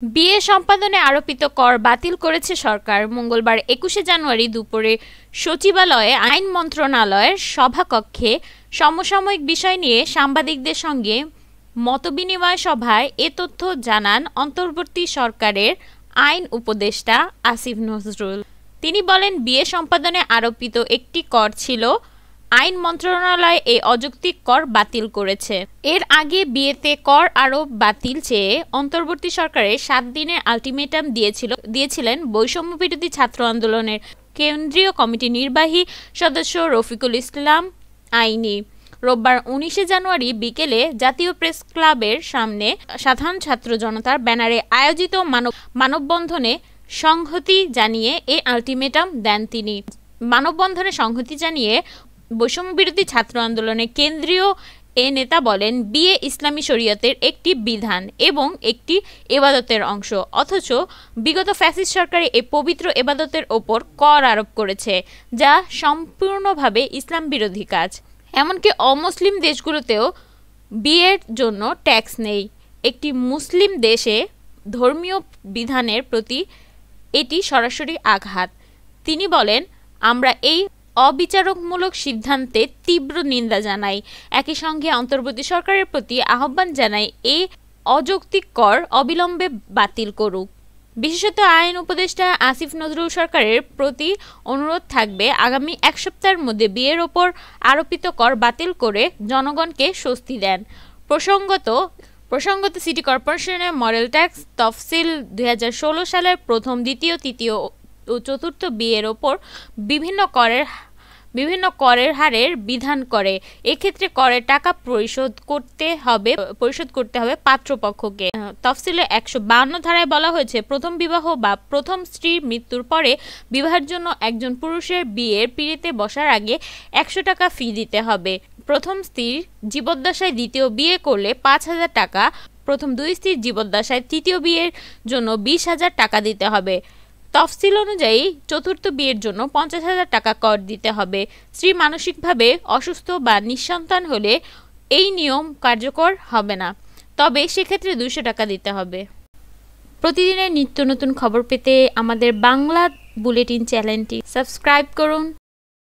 বিয়ে সম্পাদনে আরোপিত কর বাতিল করেছে সরকার। মঙ্গলবার ২১শে জানুয়ারি দুপুরে সচিবালয়ে আইন মন্ত্রণালয়ের সভাকক্ষে সমসাময়িক বিষয় নিয়ে সাংবাদিকদের সঙ্গে মতবিনিময় সভায় এ তথ্য জানান অন্তর্বর্তী সরকারের আইন উপদেষ্টা আসিফ নজরুল। তিনি বলেন, বিয়ে সম্পাদনে আরোপিত একটি কর ছিল, আইন মন্ত্রণালয় এই অযৌক্তিক কর বাতিল করেছে। এর আগে বিয়েতে কর আরোপ বাতিল চেয়ে অন্তর্বর্তী সরকারের ৭ দিনের আলটিমেটাম দিয়েছিলেন বৈষম্য বিরোধী ছাত্র আন্দোলনের কেন্দ্রীয় কমিটির নির্বাহী সদস্য রফিকুল ইসলাম আইনি। রোববার ১৯শে জানুয়ারি বিকেলে জাতীয় প্রেস ক্লাবের সামনে সাধারণ ছাত্র জনতার ব্যানারে আয়োজিত মানববন্ধনে সংহতি জানিয়ে এই আলটিমেটাম দেন তিনি। মানববন্ধনে সংহতি জানিয়ে বৈষম্য বিরোধী ছাত্র আন্দোলনের কেন্দ্রীয় এ নেতা বলেন, বিয়ে ইসলামী শরীয়তের একটি বিধান এবং একটি ইবাদতের অংশ, অথচ বিগত ফ্যাসিস্ট সরকার এই পবিত্র ইবাদতের ওপর কর আরোপ করেছে, যা সম্পূর্ণভাবে ইসলাম বিরোধী কাজ। এমনকি অমুসলিম দেশগুলোতেও বিয়ের জন্য ট্যাক্স নেই। একটি মুসলিম দেশে ধর্মীয় বিধানের প্রতি এটি সরাসরি আঘাত। তিনি বলেন, আমরা এই অবিচারকমূলক সিদ্ধান্তে তীব্র নিন্দা জানাই। একই সঙ্গে অন্তর্বর্তী সরকারের প্রতি আহ্বান জানাই, এই অযৌক্তিক কর অবিলম্বে বাতিল করুক। বিশেষত আইন উপদেষ্টা আসিফ নজরুল সরকারের প্রতি অনুরোধ থাকবে, আগামী ১ সপ্তাহের মধ্যে বিয়ের ওপর আরোপিত কর বাতিল করে জনগণকে স্বস্তি দেন। প্রসঙ্গত সিটি কর্পোরেশনের মডেল ট্যাক্স তফসিল ২০১৬ সালের প্রথম, দ্বিতীয়, তৃতীয় ও চতুর্থ বিয়ের ওপর বিভিন্ন করের হারের বিধান করে। এক্ষেত্রে করের টাকা পরিশোধ করতে হবে পাত্রপক্ষকে। তফসিলে ১৫২ ধারায় বলা হয়েছে, প্রথম বিবাহ বা প্রথম স্ত্রীর মৃত্যুর পরে বিবাহের জন্য একজন পুরুষের বিয়ের পিঁড়িতে বসার আগে ১০০ টাকা ফি দিতে হবে। প্রথম স্ত্রীর জীবদ্দশায় দ্বিতীয় বিয়ে করলে ৫,০০০ টাকা, প্রথম ২ স্ত্রীর জীবদ্দশায় তৃতীয় বিয়ের জন্য ২০,০০০ টাকা দিতে হবে। তফসিল অনুযায়ী চতুর্থ বিয়ের জন্য ৫০,০০০ টাকা কর দিতে হবে। স্ত্রী মানসিকভাবে অসুস্থ বা নিঃসন্তান হলে এই নিয়ম কার্যকর হবে না, তবে সেক্ষেত্রে ২০০ টাকা দিতে হবে। প্রতিদিনের নিত্য নতুন খবর পেতে আমাদের বাংলা বুলেটিন চ্যানেলটি সাবস্ক্রাইব করুন।